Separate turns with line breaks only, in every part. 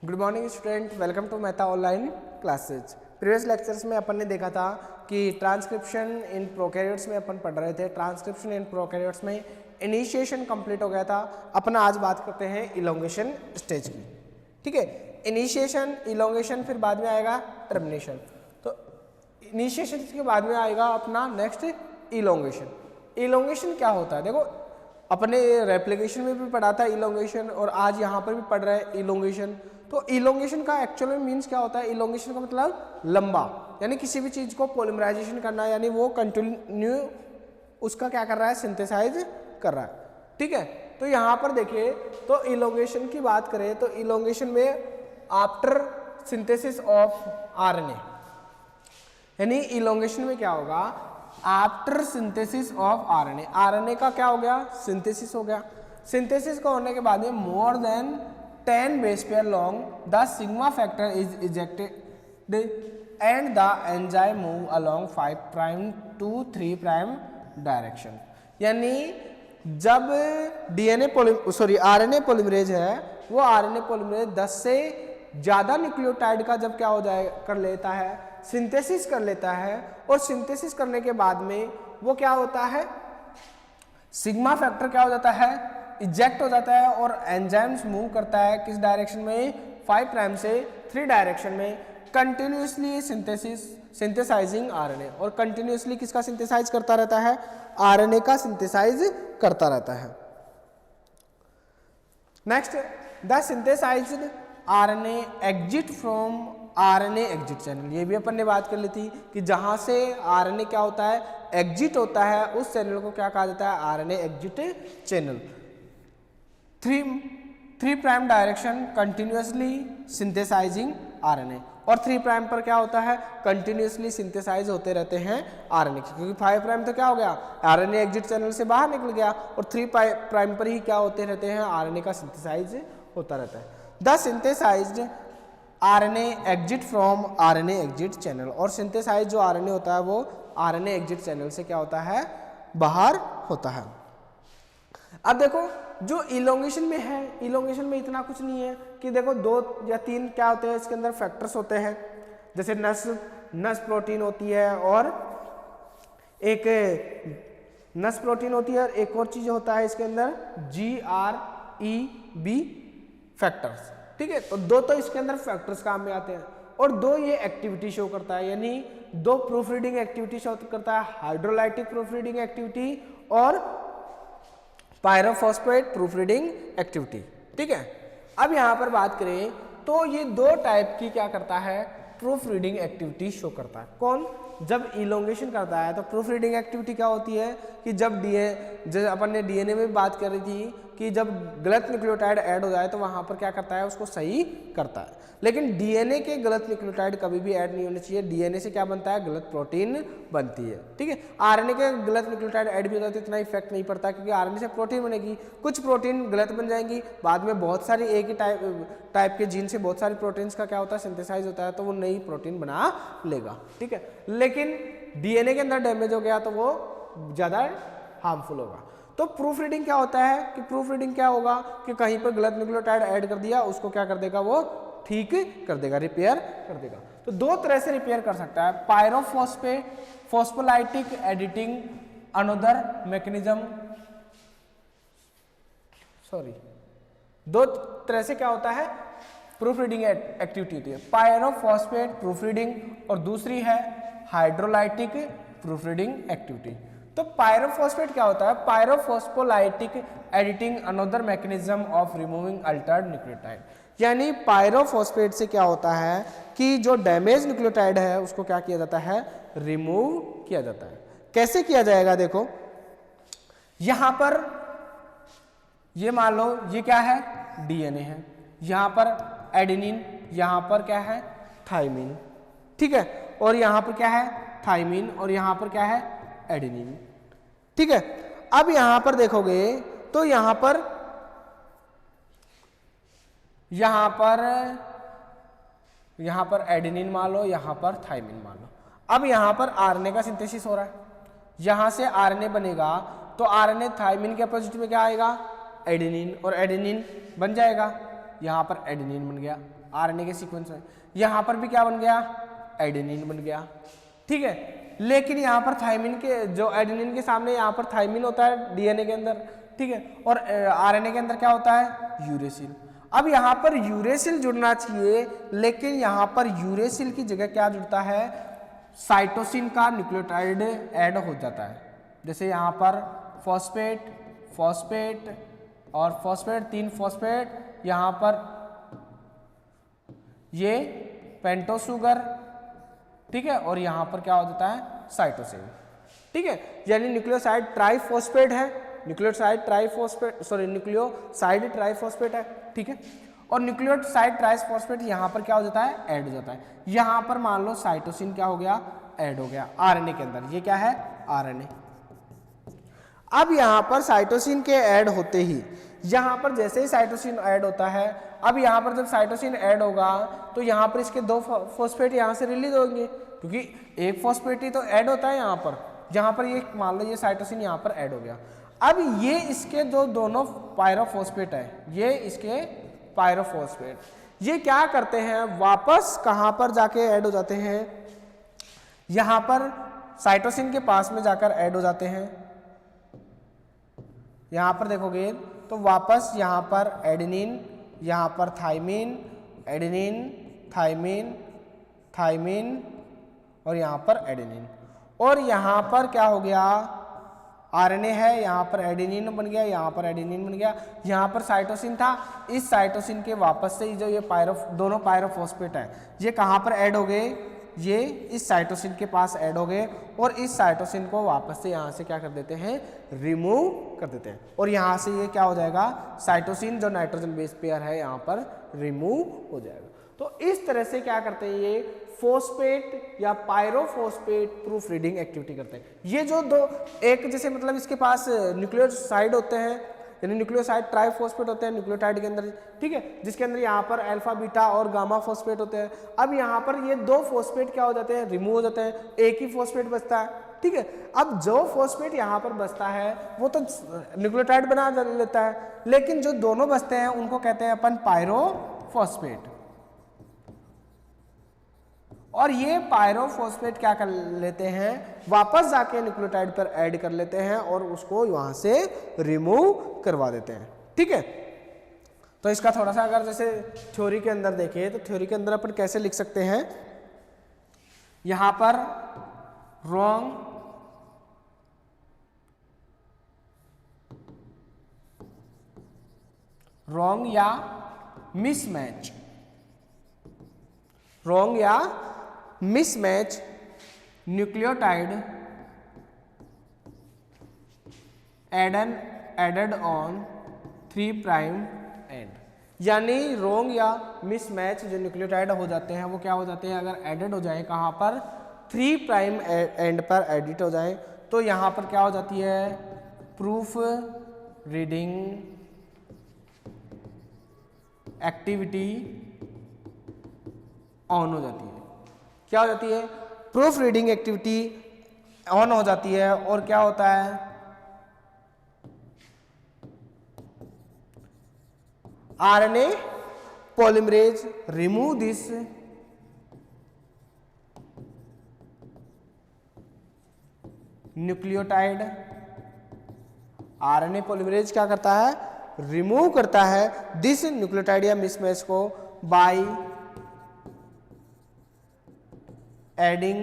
Good morning student, welcome to Mehta online classes. Previous lectures में अपन ने देखा था कि ट्रांसक्रिप्शन इन प्रोकैरियोट्स में अपन पढ़ रहे थे। ट्रांसक्रिप्शन इन प्रोकैरियोट्स में इनिशिएशन कंप्लीट हो गया था। अपन आज बात करते हैं इलोंगेशन स्टेज की। ठीक है, इनिशिएशन, इलोंगेशन, फिर बाद में आएगा टर्मिनेशन। तो इनिशिएशन के बाद में आएगा अपना नेक्स्ट इलोंगेशन। इलोंगेशन क्या होता है? देखो, अपने रेप्लिकेशन में भी पढ़ा था इलोंगेशन और आज यहाँ पर भी पढ़ रहे हैं इलोंगेशन। तो इलोंगेशन का एक्चुअल में मीन्स क्या होता है? इलोंगेशन का मतलब लंबा, यानी किसी भी चीज़ को पॉलीमराइजेशन करना, यानी वो कंटिन्यू उसका क्या कर रहा है? सिंथेसाइज कर रहा है। ठीक है, तो यहाँ पर देखिए, तो इलोंगेशन की बात करें तो इलोंगेशन में आफ्टर सिंथेसिस ऑफ आरएनए, यानी इलोंगेशन में क्या होगा? After synthesis of RNA, RNA का क्या हो गया? सिंथेसिस हो गया। सिंथेसिस का होने के बाद में more than 10 base pair long the sigma factor is ejected and the enzyme move along 5 prime to 3 prime direction. यानी जब आरएनए पॉलीमरेज है, वो आरएनए पॉलीमरेज 10 से ज़्यादा न्यूक्लियोटाइड का जब क्या हो जाए कर लेता है, सिंथेसिस कर लेता है, और सिंथेसिस करने के बाद में वो क्या होता है? सिग्मा फैक्टर क्या हो जाता है? इजेक्ट हो जाता है और एंजाइम्स मूव करता है किस डायरेक्शन में? 5 प्राइम से 3 डायरेक्शन में, कंटिन्यूसली सिंथेसाइजिंग आरएनए। और कंटिन्यूसली किसका सिंथेसाइज करता रहता है? आरएनए का सिंथेसाइज करता रहता है। Next, the synthesised RNA exit from RNA exit channel. ये भी अपन ने बात कर ली थी कि जहां से आरएनए क्या होता है? एग्जिट होता है, उस चैनल को क्या कहा जाता है? RNA exit channel. 3 prime direction continuously synthesising RNA, और 3 प्राइम पर क्या होता है? कंटिन्यूसली सिंथेसाइज होते रहते हैं आरएनए, क्योंकि 5 प्राइम तो क्या हो गया? आरएनए एग्जिट चैनल से बाहर निकल गया, और 3 प्राइम पर ही क्या होते रहते हैं? आरएनए का सिंथेसाइज होता रहता है। The synthesised RNA exit from RNA exit channel, और सिंथेसाइज जो आरएनए होता है वो आरएनए एग्जिट चैनल से क्या होता है? बाहर होता है। अब देखो, जो इलोंगेशन में है, इलोंगेशन में इतना कुछ नहीं है कि देखो 2 या 3 क्या होते हैं इसके अंदर? फैक्टर्स होते हैं, जैसे नस प्रोटीन होती है, और एक नस प्रोटीन होती है, और एक और चीज होता है इसके अंदर GREB फैक्टर्स। ठीक है, तो 2 तो इसके अंदर फैक्टर्स काम में आते हैं, और 2 ये एक्टिविटी शो करता है, यानी 2 प्रूफ रीडिंग एक्टिविटी शो करता है, हाइड्रोलाइटिक प्रूफ रीडिंग एक्टिविटी और पायरोफॉस्फेट प्रूफ रीडिंग एक्टिविटी। ठीक है, अब यहां पर बात करें तो ये 2 टाइप की क्या करता है? प्रूफ रीडिंग एक्टिविटी शो करता है। कौन? जब इलोंगेशन करता है तो प्रूफ रीडिंग एक्टिविटी क्या होती है कि जब अपन ने डीएनए में बात कर रही थी कि जब गलत न्यूक्लियोटाइड ऐड हो जाए तो वहां पर क्या करता है? उसको सही करता है। लेकिन डीएनए के गलत न्यूक्लियोटाइड कभी भी ऐड नहीं होने चाहिए। डीएनए से क्या बनता है? गलत प्रोटीन बनती है। ठीक है, आरएनए के गलत न्यूक्लियोटाइड ऐड भी हो जाते इतना इफेक्ट नहीं पड़ता, क्योंकि आरएनए से प्रोटीन बनेगी, कुछ प्रोटीन गलत बन जाएंगी, बाद में बहुत सारी एक ही टाइप के जीन से बहुत सारी प्रोटीन्स का क्या होता है? सिंथेसाइज होता है, तो वो नई प्रोटीन बना लेगा। ठीक है, लेकिन डीएनए के अंदर डैमेज हो गया तो वो ज्यादा हार्मफुल होगा। तो प्रूफ रीडिंग क्या होता है कि प्रूफ रीडिंग क्या होगा कि कहीं पर गलत न्यूक्लियोटाइड ऐड कर दिया, उसको क्या कर देगा? वो ठीक कर देगा, रिपेयर कर देगा। तो 2 तरह से रिपेयर कर सकता है, फॉस्फोलाइटिक एडिटिंग अनदर मैकेनिज्म। 2 तरह से क्या होता है? प्रूफ रीडिंग एक्टिविटी होती है, पायरोफॉस्फेट प्रूफ रीडिंग, और दूसरी है हाइड्रोलाइटिक प्रूफ रीडिंग एक्टिविटी। तो पायरोफॉस्फेट क्या होता है? Pyrophosphorolytic editing another mechanism of removing altered nucleotide. यानी पायरोफॉस्फेट से क्या होता है कि जो डैमेज न्यूक्लियोटाइड है उसको क्या किया जाता है? रिमूव किया जाता है। कैसे किया जाएगा? देखो, यहां पर ये मान लो ये क्या है? डीएनए है, यहां पर एडेनिन, यहां पर क्या है? थाइमिन। ठीक है, और यहां पर क्या है? थाइमिन, और यहां पर क्या है? एडेनिन। ठीक है, अब यहां पर देखोगे तो यहां पर एडेनिन मान लो, यहां पर थाइमिन मान लो। अब यहां पर आरएनए का सिंथेसिस हो रहा है, यहां से आरएनए बनेगा, तो आरएनए थाइमिन के अपोजिट में क्या आएगा? एडेनिन, और एडेनिन बन जाएगा, यहां पर एडेनिन बन गया। आरएनए के सीक्वेंस में। यहाँ पर भी क्या बन गया, एडेनिन बन गया, ठीक है। लेकिन यहाँ पर थाइमिन के जो एडेनिन के सामने यहाँ पर थाइमिन होता है डीएनए के अंदर, ठीक है, और आरएनए के अंदर क्या होता है, यूरेसिल। अब यहाँ पर यूरेसिल जुड़ना चाहिए, लेकिन यहाँ पर यूरेसिल की जगह क्या जुड़ता है, साइटोसिन का न्यूक्लियोटाइड ऐड हो जाता है। जैसे यहाँ पर फॉस्फेट, फॉस्फेट और फॉस्फेट, 3 फॉस्फेट, यहाँ पर ये पेंटो शुगर, ठीक है, और यहाँ पर क्या हो जाता है, साइटोसिन, ठीक है। यानी न्यूक्लियोसाइड ट्राइफॉस्फेट है, nucleoside triphosphate, sorry nucleoside triphosphate है, ठीक है। और न्यूक्लियोसाइड ट्राइफॉस्फेट यहाँ पर क्या हो जाता है, ऐड हो जाता है। यहाँ पर मान लो साइटोसिन क्या हो गया, ऐड हो गया आरएनए के अंदर। ये क्या है, आरएनए। अब यहाँ पर साइटोसिन के ऐड होते ही, यहाँ पर जैसे ही साइटोसिन ऐड होता है, अब यहाँ पर जब साइटोसिन ऐड होगा तो यहाँ पर इसके 2 फॉस्फेट यहाँ से रिलीज होंगे, क्योंकि एक फॉस्फेट ही तो ऐड होता है यहाँ पर ये मान लो ये साइटोसिन यहाँ पर ऐड हो गया। अब ये इसके दोनों पायरोफॉस्फेट है, ये इसके पायरोफॉस्फेट, ये क्या करते हैं, वापस कहाँ पर जाके ऐड हो जाते हैं, यहाँ पर साइटोसिन के पास में जाकर ऐड हो जाते हैं। यहाँ पर देखोगे तो वापस यहाँ पर एडेनिन, यहाँ पर थाइमिन, एडेनिन, थाइमिन, थाइमिन और यहाँ पर एडेनिन, और यहाँ पर क्या हो गया, आरएनए है, यहाँ पर एडेनिन बन गया, यहाँ पर एडेनिन बन गया, यहाँ पर साइटोसिन था, इस साइटोसिन के वापस से जो ये दोनों पायरोफॉस्फेट है, ये कहाँ पर ऐड हो गए, ये इस साइटोसिन के पास ऐड हो गए, और इस साइटोसिन को वापस से यहाँ से क्या कर देते हैं, रिमूव कर देते हैं, और यहाँ से ये क्या हो जाएगा, साइटोसिन जो नाइट्रोजन बेस पेयर है यहाँ पर रिमूव हो जाएगा। तो इस तरह से क्या करते हैं, ये फोस्फेट या पायरोफॉस्फेट प्रूफ रीडिंग एक्टिविटी करते हैं। ये जो दो एक जैसे मतलब इसके पास न्यूक्लियोसाइड होते हैं, यानी न्यूक्लियोसाइड ट्राइफॉस्फेट होते हैं न्यूक्लियोटाइड के अंदर, ठीक है, जिसके अंदर यहाँ पर अल्फा बीटा और गामा फॉस्फेट होते हैं। अब यहाँ पर ये 2 फॉस्फेट क्या हो जाते हैं, रिमूव हो जाते हैं, एक ही फॉस्फेट बचता है, ठीक है। अब जो फॉस्फेट यहाँ पर बचता है वो तो न्यूक्लियोटाइड बना लेता है, लेकिन जो दोनों बचते हैं उनको कहते हैं अपन पायरोफॉस्फेट, और ये पायरोफॉस्फेट क्या कर लेते हैं, वापस जाके न्यूक्लियोटाइड पर ऐड कर लेते हैं और उसको वहां से रिमूव करवा देते हैं, ठीक है। तो इसका थोड़ा सा अगर जैसे थ्योरी के अंदर देखें तो थ्योरी के अंदर अपन कैसे लिख सकते हैं, यहां पर रॉन्ग या मिसमैच, रॉन्ग या mismatch nucleotide added on 3' end, यानी रॉन्ग या मिसमैच जो न्यूक्लियोटाइड हो जाते हैं वो क्या हो जाते हैं, अगर एडेड हो जाए कहाँ पर, 3' एंड पर एडिट हो जाए तो यहाँ पर क्या हो जाती है, प्रूफ रीडिंग एक्टिविटी ऑन हो जाती है। क्या हो जाती है, प्रूफ रीडिंग एक्टिविटी ऑन हो जाती है, और क्या होता है, RNA polymerase remove this nucleotide, RNA polymerase क्या करता है, रिमूव करता है दिस न्यूक्लियोटाइड या मिसमैच को बाय एडिंग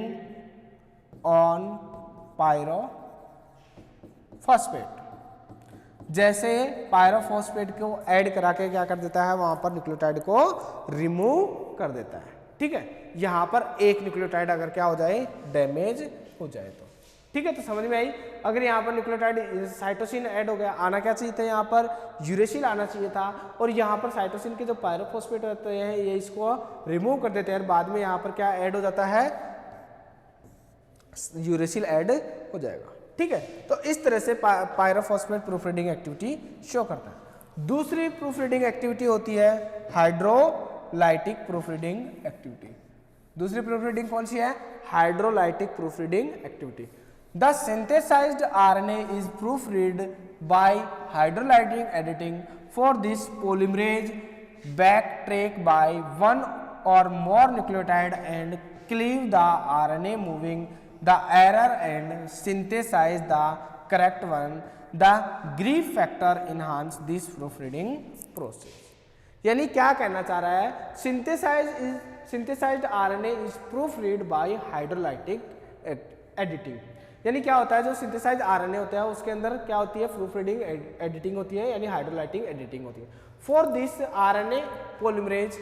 ऑन पायरोफॉस्फेट। जैसे पायरोफॉस्फेट को ऐड करा के क्या कर देता है, वहां पर न्यूक्लियोटाइड को रिमूव कर देता है, ठीक है। यहां पर एक न्यूक्लियोटाइड अगर क्या हो जाए, डैमेज हो जाए तो, ठीक है। तो समझ में आई, अगर यहाँ पर न्यूक्लियोटाइड साइटोसिन ऐड हो गया, आना क्या चाहिए था, यहाँ पर यूरेसिल आना चाहिए था, और यहाँ पर साइटोसिन के जो पायरोफॉस्फेट होते हैं ये इसको रिमूव कर देते हैं, और बाद में यहाँ पर क्या ऐड हो जाता है, यूरेसिल ऐड हो जाएगा, ठीक है। तो इस तरह से pyrophosphate proof reading activity show करता है। दूसरी प्रूफ रीडिंग एक्टिविटी होती है हाइड्रोलाइटिक प्रूफ रीडिंग एक्टिविटी। दूसरी प्रूफ रीडिंग कौन सी है, hydrolytic proof reading activity. The synthesized RNA is proofread by hydrolytic editing. For this, polymerase backtrack by one or more nucleotide and cleave the RNA, moving the error and synthesize the correct one. The grief factor enhance this proofreading process. यानी क्या कहना चाह रहा है, synthesized RNA is proofread by hydrolytic editing. यानी क्या होता है, जो सिंथेसाइज आरएनए होता है उसके अंदर क्या होती है, प्रूफ रीडिंग एडिटिंग होती है, यानी हाइड्रोलाइटिंग एडिटिंग होती है. For this RNA polymerase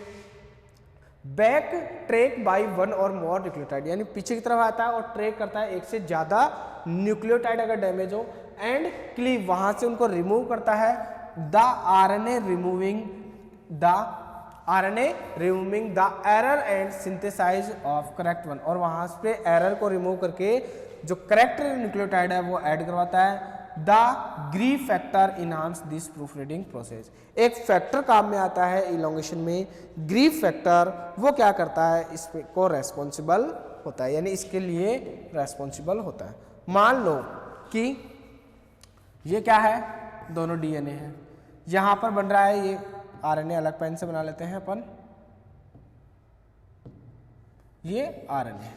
back track by one और मोर न्यूक्लियोटाइड, यानी पीछे की तरफ आता है और ट्रैक करता है एक से ज़्यादा न्यूक्लियोटाइड अगर डैमेज हो, एंड क्लीव वहाँ से उनको रिमूव करता है. The RNA removing the error and synthesise of correct one, और वहाँ पे एरर को रिमूव करके जो करेक्ट न्यूक्लियोटाइड है वो ऐड करवाता है. The grief factor enhance this proof reading process. एक फैक्टर काम में आता है इलोंगेशन में, ग्रीफ फैक्टर, वो क्या करता है, इसको रेस्पॉन्सिबल होता है, यानी इसके लिए रेस्पॉन्सिबल होता है. मान लो कि ये क्या है, दोनों डीएनए हैं, यहाँ पर बन रहा है ये आरएनए, अलग पेन से बना लेते हैं अपन, ये आरएनए,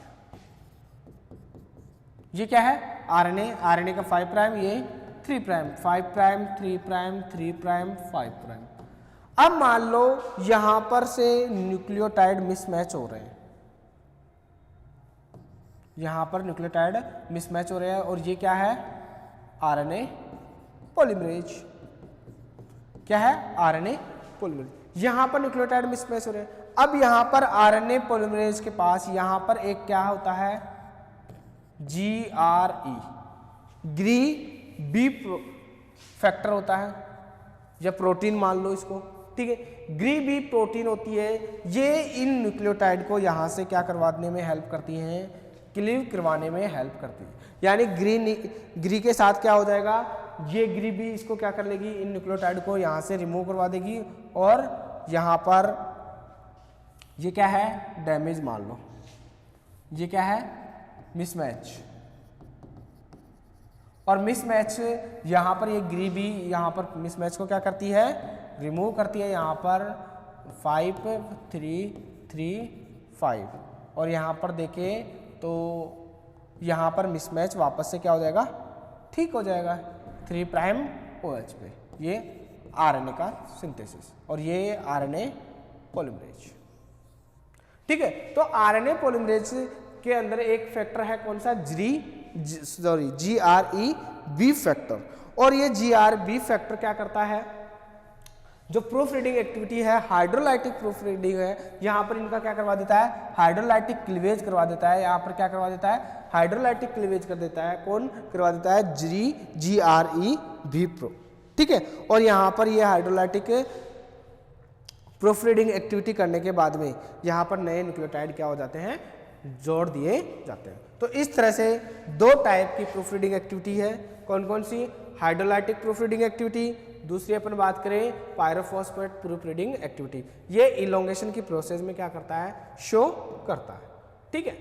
ये क्या है आरएनए, आरएनए का 5 प्राइम, ये 3 prime, 5 prime 3 prime 3 prime 5 prime. अब मान लो यहां पर से न्यूक्लियोटाइड मिसमैच हो रहे हैं, यहां पर न्यूक्लियोटाइड मिसमैच हो रहे हैं, और ये क्या है, आरएनए पॉलीमरेज. क्या है, आरएनए पॉलीमरेज. यहां पर न्यूक्लियोटाइड मिसमैच हो रहे हैं. अब यहां पर आरएनए पॉलीमरेज के पास यहां पर एक क्या होता है, GRE, ग्री बी फैक्टर होता है, या प्रोटीन मान लो इसको, ठीक है. ग्री बी प्रोटीन होती है, ये इन न्यूक्लियोटाइड को यहाँ से क्या करवाने में हेल्प करती हैं, क्लीव करवाने में हेल्प करती है. यानी ग्री के साथ क्या हो जाएगा, ये ग्री बी इसको क्या कर लेगी, इन न्यूक्लियोटाइड को यहाँ से रिमूव करवा देगी, और यहाँ पर ये क्या है, डैमेज मान लो, ये क्या है, मिसमैच. और मिसमैच यहाँ पर ये ग्री बी यहाँ पर मिसमैच को क्या करती है, रिमूव करती है. यहाँ पर 5 3 3 5, और यहाँ पर देखें तो यहाँ पर मिसमैच वापस से क्या हो जाएगा, ठीक हो जाएगा 3 प्राइम OH पे. ये आरएनए का सिंथेसिस, और ये आरएनए पॉलीमरेज, ठीक है. तो आरएनए पॉलीमरेज के अंदर एक फैक्टर है, कौन सा, GRE बी फैक्टर. और ये GRB फैक्टर क्या करता है, जो प्रूफ रीडिंग एक्टिविटी है, हाइड्रोलाइटिक प्रूफ रीडिंग है, यहाँ पर इनका क्या करवा देता है, हाइड्रोलाइटिक क्लीवेज करवा देता है. यहाँ पर क्या करवा देता है, हाइड्रोलाइटिक क्लीवेज कर देता है. कौन करवा देता है, GRE बी प्रो, ठीक है. और यहाँ पर ये हाइड्रोलाइटिक प्रूफ रीडिंग एक्टिविटी करने के बाद में यहाँ पर नए न्यूक्लियोटाइड क्या हो जाते हैं, जोड़ दिए जाते हैं. तो इस तरह से 2 टाइप की प्रूफ रीडिंग एक्टिविटी है. कौन कौन सी, हाइड्रोलाइटिक प्रूफ रीडिंग एक्टिविटी, दूसरी अपन बात करें पायरोफॉस्फेट प्रूफ रीडिंग एक्टिविटी. ये इलोंगेशन की प्रोसेस में क्या करता है, शो करता है, ठीक है.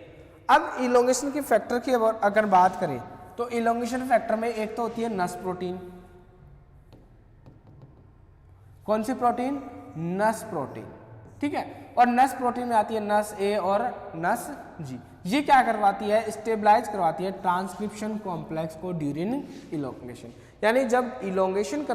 अब इलोंगेशन की फैक्टर की अगर बात करें तो इलोंगेशन फैक्टर में एक तो होती है नस प्रोटीन. कौन सी प्रोटीन, नस प्रोटीन, ठीक है. और नस प्रोटीन में आती है नस ए और नस जी. ये क्या करवाती है, स्टेबलाइज करवाती है ट्रांसक्रिप्शन कॉम्प्लेक्स को ड्यूरिंग इलोंगेशन. यानी जब इलोंगेशन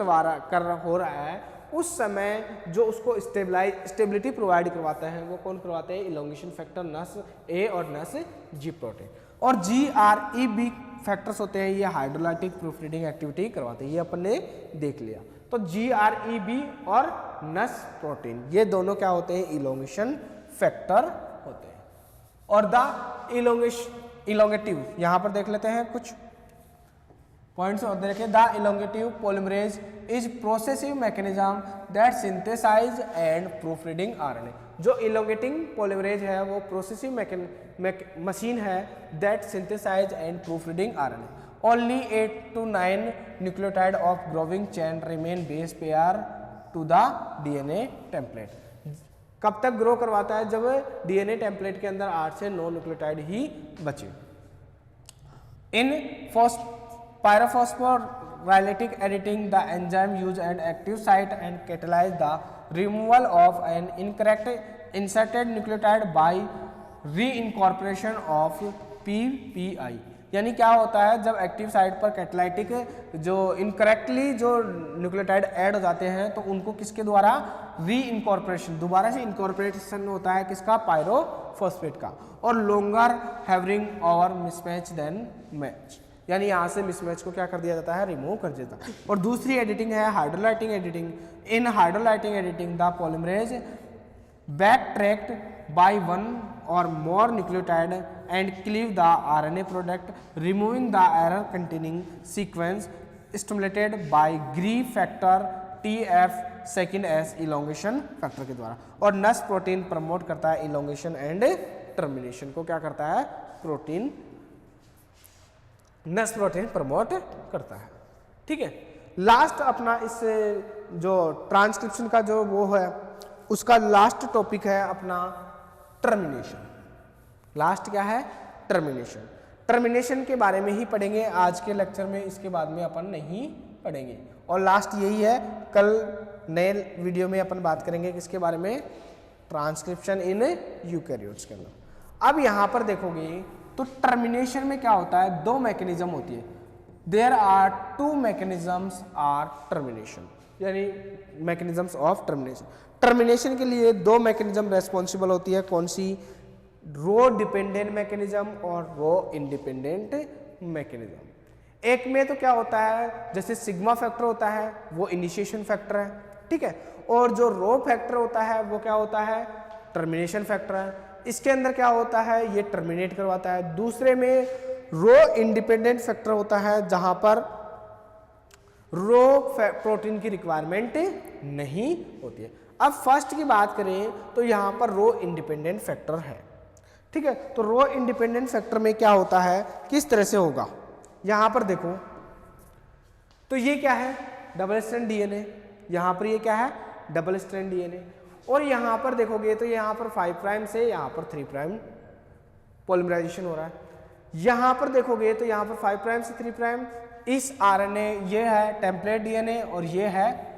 हो रहा है उस समय जो उसको स्टेबिलिटी प्रोवाइड करवाता है वो कौन करवाते हैं, इलोंगेशन फैक्टर नस ए और नस जी प्रोटीन. और GRE बी फैक्टर्स होते हैं, ये हाइड्रोलाइटिक प्रूफ रीडिंग एक्टिविटी करवाते हैं, ये अपन ने देख लिया. तो GRE बी और नस प्रोटीन ये दोनों क्या होते हैं, इलोंगेशन फैक्टर होते हैं. और द इलोंगेटिव, यहाँ पर देख लेते हैं कुछ पॉइंट्स और देखें. The elongative polymerase is processive mechanism that synthesise and proof reading RNA. जो इलोंगेटिंग पॉलीमरेज है वो प्रोसेसिव मशीन है that synthesise and proof reading RNA. Only 8 to 9 nucleotide of growing chain remain base pair to the DNA template. कब तक grow करवाता है, जब DNA template के अंदर 8 से 9 न्यूक्लियोटाइड ही बचे. इन pyrophosphate phosphorylatic editing, the enzyme use an active site and catalyze the removal of an incorrect inserted nucleotide by reincorporation of PPI। यानी क्या होता है, जब एक्टिव साइट पर कैटालाइटिक जो इनकरेक्टली जो न्यूक्लियोटाइड ऐड हो जाते हैं तो उनको किसके द्वारा री इनकॉर्पोरेशन, दोबारा से इनकॉर्पोरेशन होता है किसका, पायरोफॉस्फेट का, और लोंगर हैवरिंग और मिसमैच देन मैच, यानी यहाँ से मिसमैच को क्या कर दिया जाता है, रिमूव कर दिया जाता है। और दूसरी एडिटिंग है hydrolytic editing. In hydrolytic editing the polymerase backtracked by one or more nucleotide and cleave the RNA product, removing the error containing sequence stimulated by Greve factor TF second S elongation factor के द्वारा। और नस protein promote करता है elongation and termination को, क्या करता है, प्रोटीन, नस प्रोटीन प्रमोट करता है। ठीक है, लास्ट अपना इस जो ट्रांसक्रिप्शन का जो वो है उसका लास्ट टॉपिक है अपना टर्मिनेशन। लास्ट क्या है, टर्मिनेशन। टर्मिनेशन के बारे में ही पढ़ेंगे आज के लेक्चर में, इसके बाद में अपन नहीं पढ़ेंगे। और लास्ट यही है, कल नए वीडियो में अपन बात करेंगे किसके बारे में, ट्रांसक्रिप्शन इन यूकैरियोट्स के अंदर। अब यहाँ पर देखोगे तो टर्मिनेशन में क्या होता है, दो मैकेनिज्म होती है। There are two mechanisms are termination, यानी मैकेनिज्म्स ऑफ टर्मिनेशन। टर्मिनेशन के लिए दो मैकेनिज्म रेस्पॉन्सिबल होती है, कौन सी, रो डिपेंडेंट मैकेनिज्म और रो इंडिपेंडेंट मैकेनिज्म। एक में तो क्या होता है, जैसे सिग्मा फैक्टर होता है वो इनिशिएशन फैक्टर है, ठीक है, और जो रो फैक्टर होता है वो क्या होता है, टर्मिनेशन फैक्टर है। इसके अंदर क्या होता है, ये टर्मिनेट करवाता है। दूसरे में रो इंडिपेंडेंट फैक्टर होता है, जहां पर रो प्रोटीन की रिक्वायरमेंट नहीं होती है। अब फर्स्ट की बात करें तो यहां पर रो इंडिपेंडेंट फैक्टर है, ठीक है। तो रो इंडिपेंडेंट फैक्टर में क्या होता है, किस तरह से होगा, यहां पर देखो तो ये क्या है, डबल स्ट्रैंड डीएनए, यहां पर ये क्या है, डबल स्ट्रैंड डीएनए, और यहां पर देखोगे तो यहां पर 5 प्राइम से यहां पर 3 प्राइम पॉलीमराइजेशन हो रहा है। यहां पर देखोगे तो यहां पर 5 प्राइम से 3 प्राइम, इस आरएनए, ये है टेम्पलेट डीएनए और ये है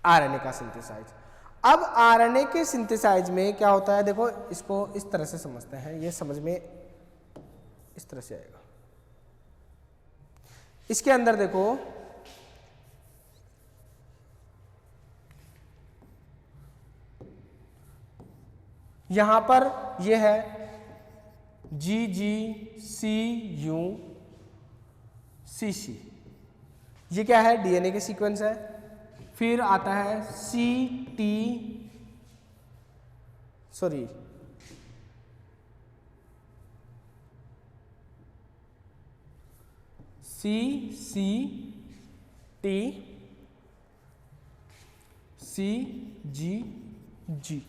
आरएनए का सिंथेसाइज। अब आरएनए के सिंथेसाइज में क्या होता है, देखो इसको इस तरह से समझते हैं, ये समझ में इस तरह से आएगा। इसके अंदर देखो यहां पर ये है GGCU-CC, ये क्या है, डीएनए के सीक्वेंस है। फिर आता है CCTCGG,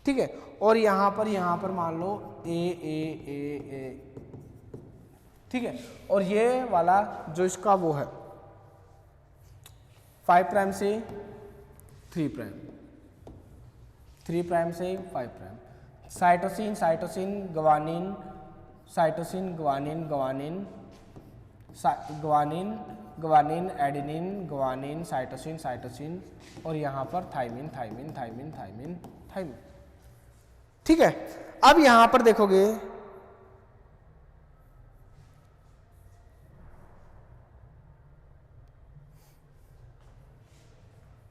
ठीक है। और यहां पर मान लो ए, ठीक है। और ये वाला जो इसका वो है 5 प्राइम से 3 प्राइम, 3 प्राइम से 5 prime, cytosine cytosine guanine, cytosine guanine guanine, guanine guanine adenine guanine, cytosine cytosine, और यहाँ पर thymine thymine thymine thymine thymine, ठीक है। अब यहां पर देखोगे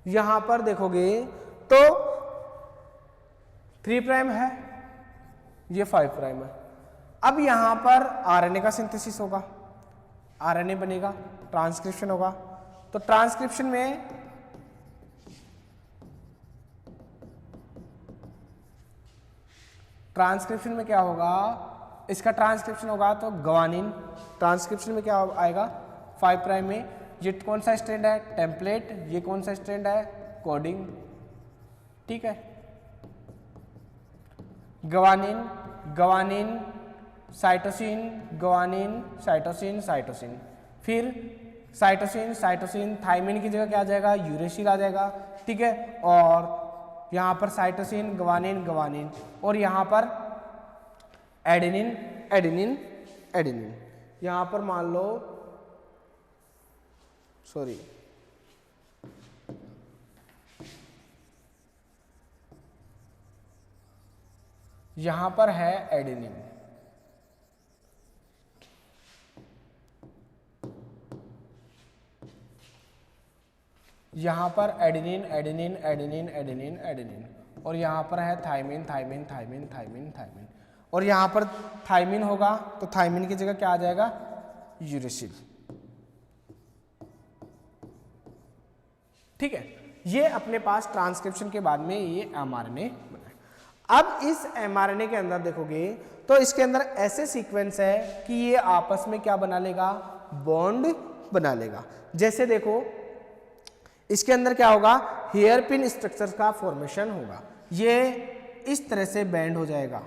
यहां पर देखोगे तो 3 प्राइम है, ये 5 प्राइम है। अब यहां पर आरएनए का सिंथेसिस होगा, आरएनए बनेगा, ट्रांसक्रिप्शन होगा। तो ट्रांसक्रिप्शन में क्या होगा, इसका ट्रांसक्रिप्शन होगा तो ग्वानिन, ट्रांसक्रिप्शन में क्या आएगा 5 प्राइम में, ये कौन सा स्ट्रैंड है, टेम्पलेट, ये कौन सा स्ट्रैंड है, कोडिंग, ठीक है। Guanine guanine cytosine guanine cytosine cytosine, फिर साइटोसिन साइटोसिन, थाइमिन की जगह क्या आ जाएगा, यूरेसिल आ जाएगा, ठीक है। और यहाँ पर साइटोसिन ग्वानिन ग्वानिन, और यहाँ पर एडेनिन एडेनिन एडेनिन, यहाँ पर मान लो सॉरी, यहां पर है एडेनिन, यहां पर adenine adenine adenine adenine adenine, और यहां पर है thymine thymine thymine thymine thymine, और यहां पर थाइमिन होगा तो थाइमिन की जगह क्या आ जाएगा, यूरेसिल। ठीक है, ये अपने पास ट्रांसक्रिप्शन के बाद में ये एमआरएनए बना। अब इस एमआरएनए के अंदर देखोगे तो इसके अंदर ऐसे सीक्वेंस है कि ये आपस में क्या बना लेगा, बॉन्ड बना लेगा। जैसे देखो इसके अंदर क्या होगा, हेयर पिन स्ट्रक्चर का फॉर्मेशन होगा, ये इस तरह से बैंड हो जाएगा।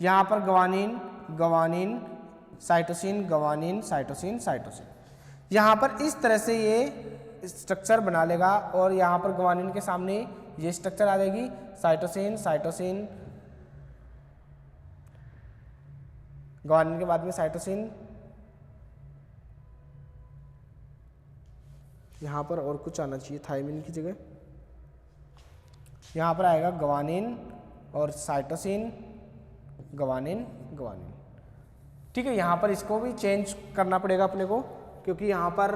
यहाँ पर guanine guanine cytosine guanine cytosine cytosine, यहाँ पर इस तरह से ये स्ट्रक्चर बना लेगा, और यहाँ पर गवानीन के सामने ये स्ट्रक्चर आ जाएगी, साइटोसिन साइटोसिन, गवानीन के बाद में साइटोसिन, यहाँ पर और कुछ आना चाहिए थाइमिन की जगह, यहाँ पर आएगा गवानीन और साइटोसिन गवानीन गवानीन। ठीक है, यहाँ पर इसको भी चेंज करना पड़ेगा अपने को, क्योंकि यहाँ पर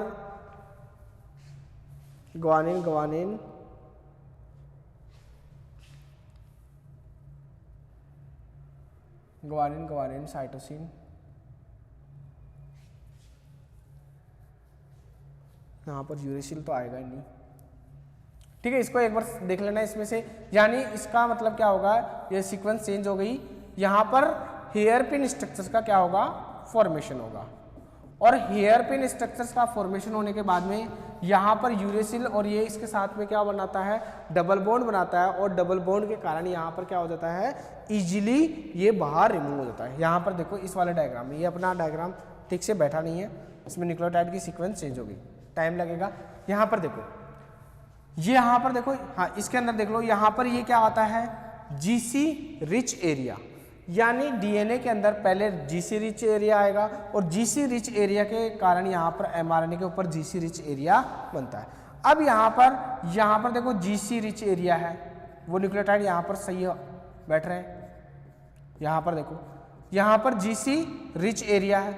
guanine guanine guanine guanine cytosine, यहाँ पर यूरेसिल तो आएगा ही नहीं। ठीक है, इसको एक बार देख लेना इसमें से, यानी इसका मतलब क्या होगा, ये सीक्वेंस चेंज हो गई, यहाँ पर हेयर पिन स्ट्रक्चर्स का क्या होगा, फॉर्मेशन होगा, और हेयर पिन स्ट्रक्चर्स का फॉर्मेशन होने के बाद में यहाँ पर यूरेसिल और ये इसके साथ में क्या बनाता है, डबल बॉन्ड बनाता है, और डबल बॉन्ड के कारण यहाँ पर क्या हो जाता है, इजीली ये बाहर रिमूव हो जाता है। यहाँ पर देखो इस वाले डायग्राम में, ये अपना डायग्राम ठीक से बैठा नहीं है, इसमें न्यूक्लियोटाइड की सीक्वेंस चेंज होगी, टाइम लगेगा। यहाँ पर देखो, ये यहाँ पर देखो, हाँ इसके अंदर देख लो, यहाँ पर ये क्या आता है, जीसी रिच एरिया, यानी डीएनए के अंदर पहले जीसी रिच एरिया आएगा, और जीसी रिच एरिया के कारण यहाँ पर एमआरएनए के ऊपर जीसी रिच एरिया बनता है। अब यहाँ पर देखो जीसी रिच एरिया है, वो न्यूक्लियोटाइड यहाँ पर सही बैठ रहे हैं, यहाँ पर देखो, यहाँ पर जीसी रिच एरिया है।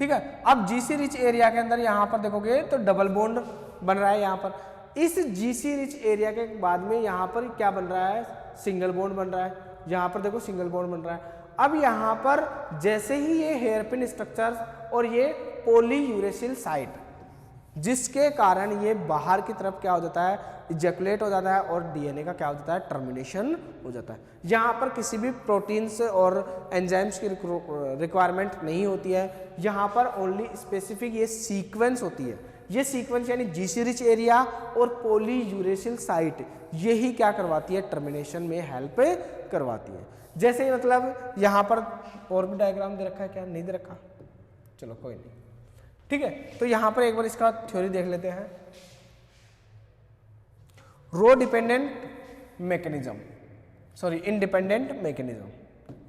ठीक है, अब जीसी रिच एरिया के अंदर यहाँ पर देखोगे तो डबल बॉन्ड बन रहा है। यहाँ पर इस जीसी रिच एरिया के बाद में यहाँ पर क्या बन रहा है, सिंगल बॉन्ड बन रहा है। यहाँ पर देखो सिंगल बॉन्ड बन रहा है। अब यहाँ पर जैसे ही ये हेयरपिन स्ट्रक्चर्स और ये पॉलीयूरेसिल साइट, जिसके कारण ये बाहर की तरफ क्या हो जाता है, इजैकुलेट हो जाता है, और डीएनए का क्या हो जाता है, टर्मिनेशन हो जाता है। यहाँ पर किसी भी प्रोटीन्स और एंजाइम्स की रिक्वायरमेंट नहीं होती है, यहाँ पर ओनली स्पेसिफिक ये सीक्वेंस होती है। ये सीक्वेंस यानी जीसी रिच एरिया और पॉलीयूरेसिल साइट, यही क्या करवाती है, टर्मिनेशन में हेल्प करवाती है। जैसे मतलब यहाँ पर और भी डायग्राम दे रखा है, क्या नहीं दे रखा, चलो कोई नहीं, ठीक है। तो यहाँ पर एक बार इसका थ्योरी देख लेते हैं। Rho dependent mechanism, sorry independent mechanism,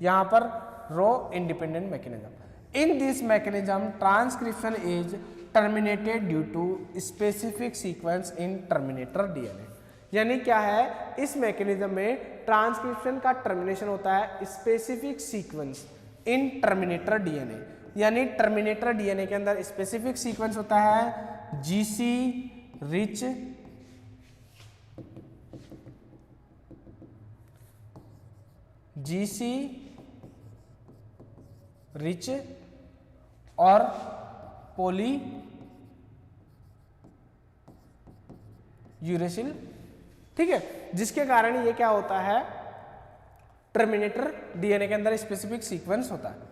यहाँ पर rho independent mechanism. In this mechanism transcription is terminated due to specific sequence in terminator DNA. यानी क्या है, इस मैकेनिज्म में ट्रांसक्रिप्शन का टर्मिनेशन होता है specific sequence in terminator DNA, यानी टर्मिनेटर डीएनए के अंदर स्पेसिफिक सीक्वेंस होता है जीसी रिच और पॉली यूरेसिल, ठीक है, जिसके कारण ये क्या होता है, टर्मिनेटर डीएनए के अंदर स्पेसिफिक सीक्वेंस होता है।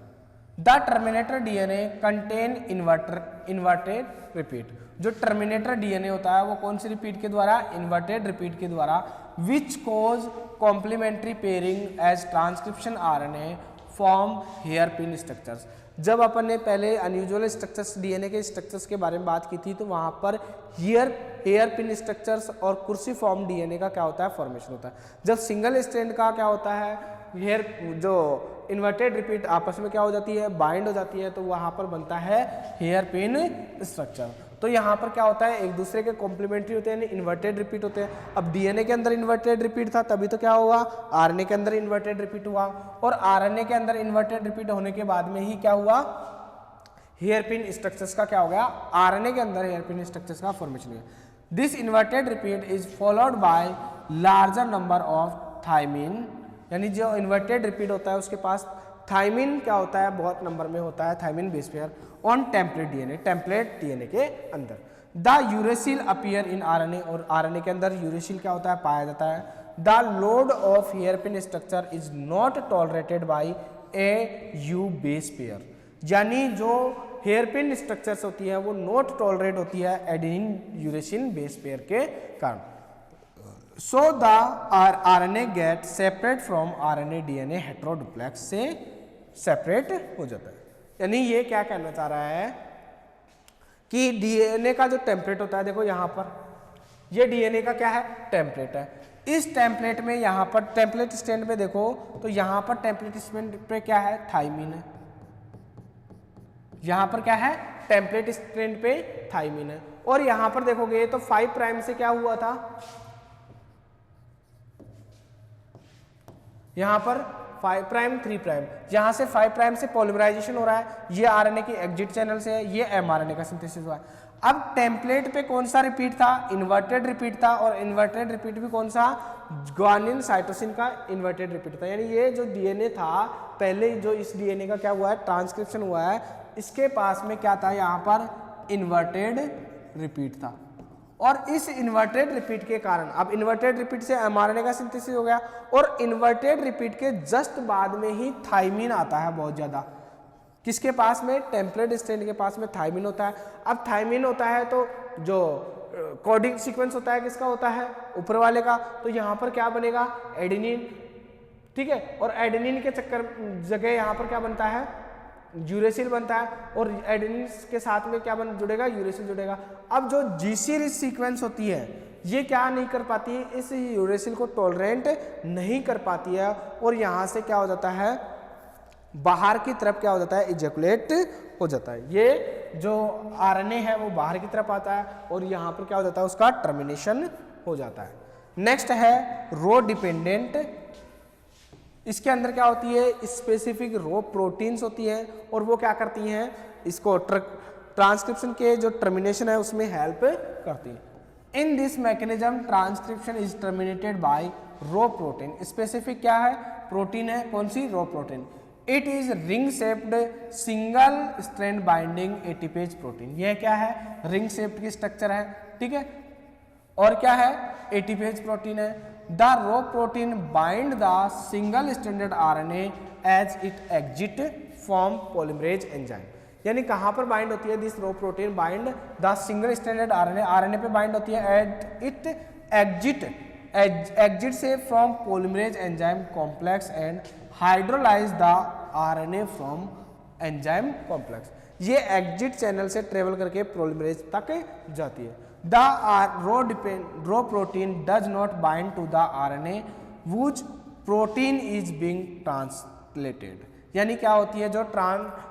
The terminator DNA contain inverted repeat. जो टर्मिनेटर डीएनए होता है वो कौन सी रिपीट के द्वारा, इन्वर्टेड रिपीट के द्वारा, which cause complementary pairing as transcription RNA form hairpin structures. जब अपन ने पहले अनयूजुअल स्ट्रक्चर्स डीएनए के स्ट्रक्चर्स के बारे में बात की थी, तो वहां पर हेयर पिन स्ट्रक्चर्स और कुर्सी फॉर्म डीएनए का क्या होता है, फॉर्मेशन होता है। जब सिंगल स्ट्रैंड का क्या होता है, हेयर जो इन्वर्टेड रिपीट आपस में क्या हो जाती है, बाइंड हो जाती है, तो वहां पर बनता है हेयर पिन स्ट्रक्चर। तो यहाँ पर क्या होता है, एक दूसरे के कॉम्प्लीमेंट्री होते हैं, यानी इन्वर्टेड रिपीट होते हैं। अब डीएनए के अंदर इन्वर्टेड रिपीट था, तभी तो क्या हुआ, आरएनए के अंदर इन्वर्टेड रिपीट हुआ, और आरएनए के अंदर इन्वर्टेड रिपीट होने के बाद में ही क्या हुआ, हेयरपिन स्ट्रक्चर्स का क्या हो गया, आरएनए के अंदर हेयरपिन स्ट्रक्चर्स का फॉर्मेशन हुआ। This inverted repeat is followed by larger number of thymine, यानी जो इन्वर्टेड रिपीट होता है उसके पास थाइमिन क्या होता है, बहुत नंबर में होता है thymine base pair on template DNA, template DNA के अंदर। The uracil appear in RNA, और आरएनए के अंदर यूरेसिल क्या होता है, पाया जाता है। The load of hairpin structure is not tolerated by a U base pair, यानी जो हेयरपिन स्ट्रक्चर्स होती है वो नॉट टॉलरेट होती है एडेनिन यूरेसिल बेस पेयर के कारण। So the RNA get separate from RNA DNA heteroduplex से सेपरेट हो जाता है। यानी ये क्या कहना चाह रहा है कि डीएनए का जो टेम्पलेट होता है, देखो यहाँ पर ये डीएनए का क्या है, टेम्पलेट है। इस टेम्पलेट में यहाँ पर टेम्पलेट स्टैंड पे देखो तो यहाँ पर टेम्पलेट स्टैंड पे क्या है, थाइमिन है। यहाँ पर क्या है, टेम्पलेट स्टैंड पे थाइमिन है। और यहाँ पर देखोगे तो 5 प्राइम से क्या हुआ था, यहाँ पर 5 प्राइम 3 प्राइम, यहाँ से 5 प्राइम से पॉलीमराइजेशन हो रहा है, ये आरएनए की एग्जिट चैनल से है, ये एमआरएनए का सिंथेसिस हुआ है। अब टेम्पलेट पे कौन सा रिपीट था, इन्वर्टेड रिपीट था, और इन्वर्टेड रिपीट भी कौन सा, ग्वानिन साइटोसिन का इन्वर्टेड रिपीट था। यानी ये जो डीएनए था पहले, जो इस डीएनए का क्या हुआ है, ट्रांसक्रिप्शन हुआ है, इसके पास में क्या था, यहाँ पर इन्वर्टेड रिपीट था। और इस इन्वर्टेड रिपीट के कारण, अब इन्वर्टेड रिपीट से एमआरएनए का सिंथेसिस हो गया, और इन्वर्टेड रिपीट के जस्ट बाद में ही थाइमिन आता है बहुत ज़्यादा। किसके पास में, टेम्पलेट स्टैंड के पास में थाइमिन होता है। अब थाइमिन होता है तो जो कोडिंग सीक्वेंस होता है किसका होता है, ऊपर वाले का, तो यहाँ पर क्या बनेगा, एडेनिन, ठीक है। और एडेनिन के चक्कर जगह यहाँ पर क्या बनता है, यूरेसिल बनता है, और एडेनिन के साथ में क्या जुड़ेगा, यूरेसिल जुड़ेगा। अब जो जीसी सीक्वेंस होती है ये क्या नहीं कर पाती है, इस यूरेसिल को टॉलरेंट नहीं कर पाती है, और यहाँ से क्या हो जाता है, बाहर की तरफ क्या हो जाता है, इजैकुलेट हो जाता है। ये जो आरएनए है वो बाहर की तरफ आता है, और यहाँ पर क्या हो जाता है, उसका टर्मिनेशन हो जाता है। नेक्स्ट है रो डिपेंडेंट। इसके अंदर क्या होती है, स्पेसिफिक रो प्रोटीन्स होती है, और वो क्या करती हैं, इसको ट्रांसक्रिप्शन के जो टर्मिनेशन है उसमें हेल्प करती है। In this mechanism transcription is terminated by rho protein. Specific क्या है, प्रोटीन है, कौन सी, rho protein. It is ring shaped single strand binding ATPase protein. यह क्या है, रिंग शेप्ड की स्ट्रक्चर है, ठीक है, और क्या है, एटीपेज प्रोटीन है। The rho protein bind the single stranded RNA as it exit from polymerase enzyme. यानी कहाँ पर बाइंड होती है, this rho protein bind the single stranded RNA, RNA पे बाइंड होती है, एट इट एग्जिट से from polymerase enzyme complex and hydrolyse the RNA from enzyme complex. ये एग्जिट चैनल से ट्रेवल करके पॉलीमरेज तक जाती है। The rho protein does not bind to the RNA which protein is being translated. यानी क्या होती है, जो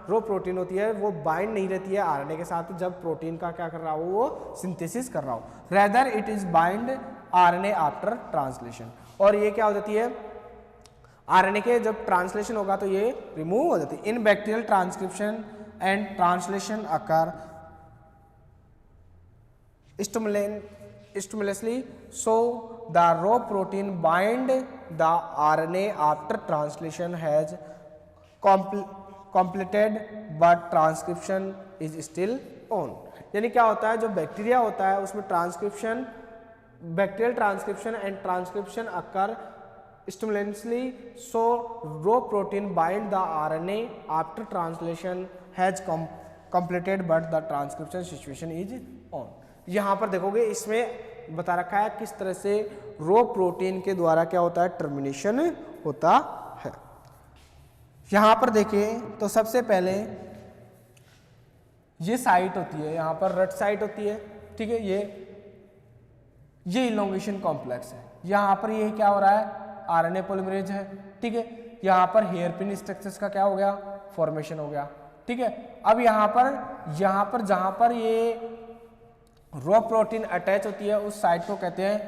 रो प्रोटीन होती है वो बाइंड नहीं रहती है आरएनए के साथ जब प्रोटीन का क्या कर रहा हो, वो सिंथेसिस कर रहा हो। Rather it is bind RNA after translation. और ये क्या हो जाती है, आरएनए के जब ट्रांसलेशन होगा तो ये रिमूव हो जाती है। इन bacterial transcription and translation occur stimulously, so the raw protein bind the RNA after translation has completed but transcription is still on। यानी क्या होता है, जो बैक्टीरिया होता है उसमें transcription, bacterial transcription and transcription occur stimulously, so raw protein bind the RNA after translation has completed but the transcription situation is on। यहाँ पर देखोगे इसमें बता रखा है किस तरह से रो प्रोटीन के द्वारा क्या होता है, टर्मिनेशन होता है। यहाँ पर देखें तो सबसे पहले ये साइट होती है, यहाँ पर रट साइट होती है, ठीक है, ये इलोंगेशन कॉम्प्लेक्स है। यहाँ पर ये क्या हो रहा है, आरएनए पॉलीमरेज है, ठीक है। यहाँ पर हेयरपिन स्ट्रक्चर्स का क्या हो गया, फॉर्मेशन हो गया, ठीक है। अब यहाँ पर जहाँ पर ये रो प्रोटीन अटैच होती है उस साइट को कहते हैं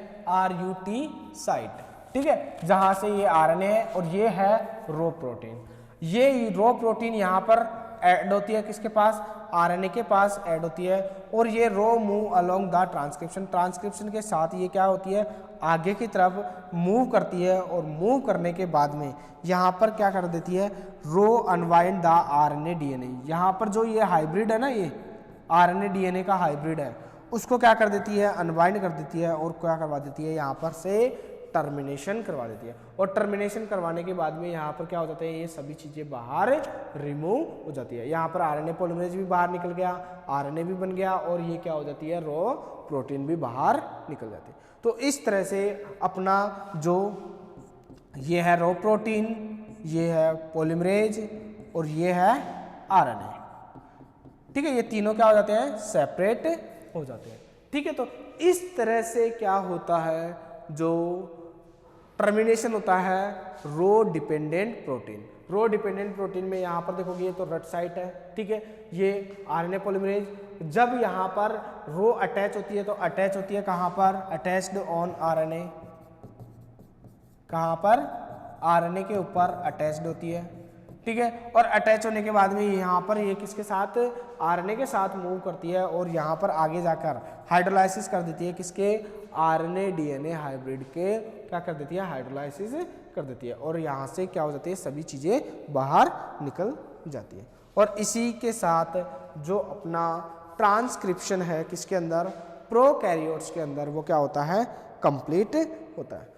RUT साइट, ठीक है, जहां से ये RNA है और ये है रो प्रोटीन। ये रो प्रोटीन यहाँ पर ऐड होती है किसके पास, RNA के पास ऐड होती है, और ये rho move along the transcription, transcription के साथ ये क्या होती है, आगे की तरफ मूव करती है, और मूव करने के बाद में यहाँ पर क्या कर देती है, रो अनवाइंड द RNA DNA। यहाँ पर जो ये हाइब्रिड है ना, ये RNA DNA का हाइब्रिड है, उसको क्या कर देती है, अनवाइंड कर देती है, और क्या करवा देती है, यहाँ पर से टर्मिनेशन करवा देती है। और टर्मिनेशन करवाने के बाद में यहाँ पर क्या हो जाता है, ये सभी चीज़ें बाहर रिमूव हो जाती है। यहाँ पर RNA पॉलीमरेज भी बाहर निकल गया, RNA भी बन गया, और ये क्या हो जाती है, रो प्रोटीन भी बाहर निकल जाती है। तो इस तरह से अपना जो ये है रो प्रोटीन, ये है पॉलीमरेज, और ये है RNA, ठीक है, ये तीनों क्या हो जाते हैं, सेपरेट हो जाते हैं, ठीक है। तो इस तरह से क्या होता है, जो टर्मिनेशन होता है रो डिपेंडेंट प्रोटीन। रो डिपेंडेंट प्रोटीन में यहाँ पर देखोगे ये तो रट साइट है, ठीक है, ये RNA पॉलीमरेज जब यहाँ पर रो अटैच होती है तो अटैच होती है कहाँ पर, अटैच्ड ऑन RNA, कहाँ पर, RNA के ऊपर अटैच्ड होती है, ठीक है। और अटैच होने के बाद में यहाँ पर ये किसके साथ, RNA के साथ मूव करती है, और यहाँ पर आगे जाकर हाइड्रोलाइसिस कर देती है, किसके, RNA DNA हाइब्रिड के क्या कर देती है, हाइड्रोलाइसिस कर देती है, और यहाँ से क्या हो जाती है, सभी चीज़ें बाहर निकल जाती है। और इसी के साथ जो अपना ट्रांसक्रिप्शन है किसके अंदर, प्रोकैरियोट्स के अंदर, वो क्या होता है, कंप्लीट होता है।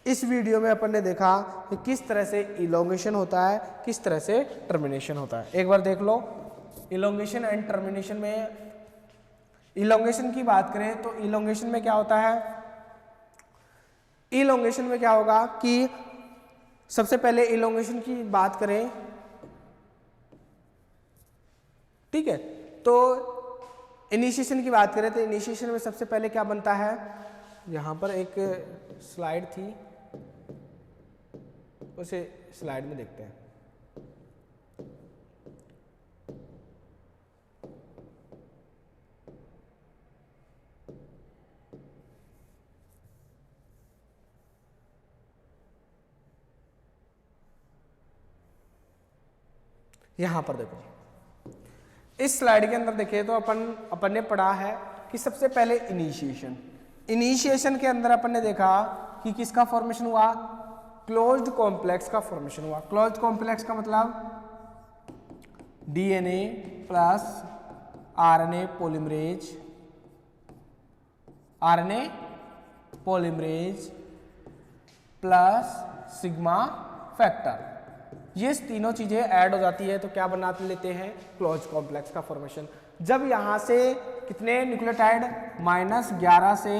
इस वीडियो में अपन ने देखा कि किस तरह से इलोंगेशन होता है, किस तरह से टर्मिनेशन होता है। एक बार देख लो, इलोंगेशन एंड टर्मिनेशन में, इलोंगेशन की बात करें तो इलोंगेशन में क्या होता है, इलोंगेशन में क्या होगा कि सबसे पहले इलोंगेशन की बात करें, ठीक है, तो इनिशिएशन की बात करें तो इनिशिएशन में सबसे पहले क्या बनता है, यहाँ पर एक स्लाइड थी, उसे स्लाइड में देखते हैं। यहां पर देखो, इस स्लाइड के अंदर देखिए तो अपन ने पढ़ा है कि सबसे पहले इनिशिएशन, इनिशिएशन के अंदर अपन ने देखा कि किसका फॉर्मेशन हुआ, क्लोज्ड कॉम्प्लेक्स का फॉर्मेशन हुआ। क्लोज्ड कॉम्प्लेक्स का मतलब DNA plus RNA polymerase, RNA polymerase plus sigma factor, ये तीनों चीजें ऐड हो जाती है तो क्या बना लेते हैं, क्लोज कॉम्प्लेक्स का फॉर्मेशन। जब यहां से कितने न्यूक्लियोटाइड, -11 से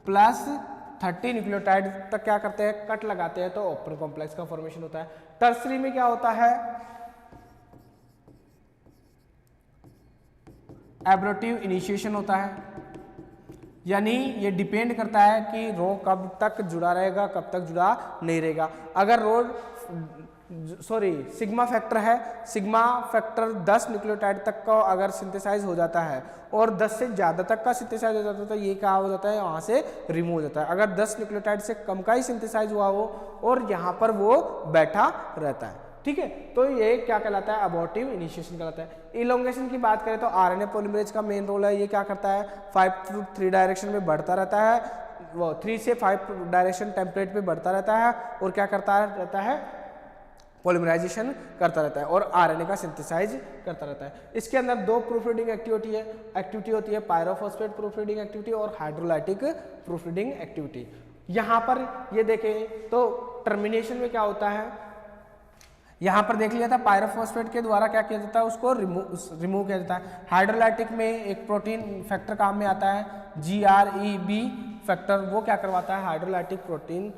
+30 न्यूक्लियोटाइड तक क्या करते हैं, कट लगाते हैं, तो ओपन कॉम्प्लेक्स का फॉर्मेशन होता है। टर्सरी में क्या होता है, एब्रोटिव इनिशिएशन होता है, यानी ये डिपेंड करता है कि रो कब तक जुड़ा रहेगा, कब तक जुड़ा नहीं रहेगा। अगर रो सिग्मा फैक्टर है, सिग्मा फैक्टर 10 न्यूक्लियोटाइड तक का अगर सिंथेसाइज हो जाता है और 10 से ज़्यादा तक का सिंथेसाइज हो जाता है तो ये क्या हो जाता है, वहाँ से रिमूव हो जाता है। अगर 10 न्यूक्लियोटाइड से कम का ही सिंथेसाइज हुआ हो और यहाँ पर वो बैठा रहता है, ठीक है, तो ये क्या कहलाता है, अबॉर्टिव इनिशिएशन कहलाता है। इलोंगेशन की बात करें तो RNA पॉलीमरेज का मेन रोल है, ये क्या करता है, 5 to 3 डायरेक्शन में बढ़ता रहता है, वो 3 से 5 डायरेक्शन टेम्पलेट पे बढ़ता रहता है, और क्या करता रहता है, पॉलीमराइजेशन करता रहता है और RNA का सिंथेसाइज करता रहता है। इसके अंदर 2 प्रूफरीडिंग एक्टिविटी होती है, पायरोफॉस्फेट प्रूफरीडिंग एक्टिविटी और हाइड्रोलाइटिक प्रूफरीडिंग एक्टिविटी। यहाँ पर ये देखें तो टर्मिनेशन में क्या होता है, यहाँ पर देख लिया था पायरोफॉस्फेट के द्वारा क्या किया जाता है, उसको रिमूव किया जाता है। हाइड्रोलाइटिक में एक प्रोटीन फैक्टर काम में आता है, GREB फैक्टर, वो क्या करवाता है, hydrolytic protein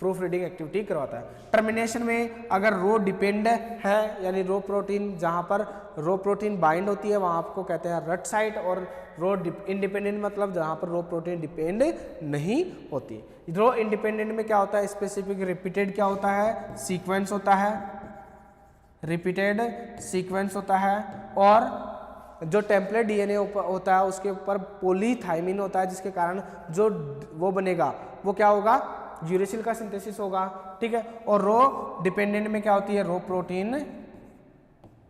proof reading activity करवाता है। टर्मिनेशन में अगर रो डिपेंड है, यानी रो प्रोटीन, जहाँ पर रो प्रोटीन बाइंड होती है वहाँ आपको कहते हैं रट साइट, और रो इंडिपेंडेंट मतलब जहाँ पर रो प्रोटीन डिपेंड नहीं होती। रो इंडिपेंडेंट में क्या होता है, स्पेसिफिक रिपीटेड क्या होता है, सीक्वेंस होता है, रिपीटेड सीक्वेंस होता है, और जो टेम्पलेट डीएनए होता है उसके ऊपर पॉलीथाइमिन होता है, जिसके कारण जो वो बनेगा वो क्या होगा, यूरेसिल का सिंथेसिस होगा, ठीक है। और रो डिपेंडेंट में क्या होती है, रो प्रोटीन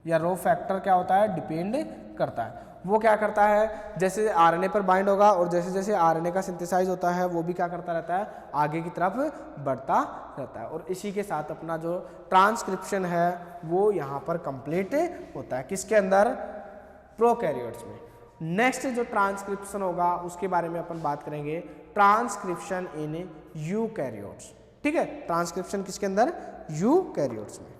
या रो फैक्टर क्या होता है, डिपेंड करता है। वो क्या करता है, जैसे आरएनए पर बाइंड होगा और जैसे जैसे आरएनए का सिंथेसाइज होता है वो भी क्या करता रहता है, आगे की तरफ बढ़ता रहता है। और इसी के साथ अपना जो ट्रांसक्रिप्शन है वो यहाँ पर कंप्लीट होता है, किसके अंदर, प्रोकैरियोट्स में। नेक्स्ट जो ट्रांसक्रिप्शन होगा उसके बारे में अपन बात करेंगे, ट्रांसक्रिप्शन इन यूकैरियोट्स, ठीक है। ट्रांसक्रिप्शन किसके अंदर, यूकैरियोट्स में।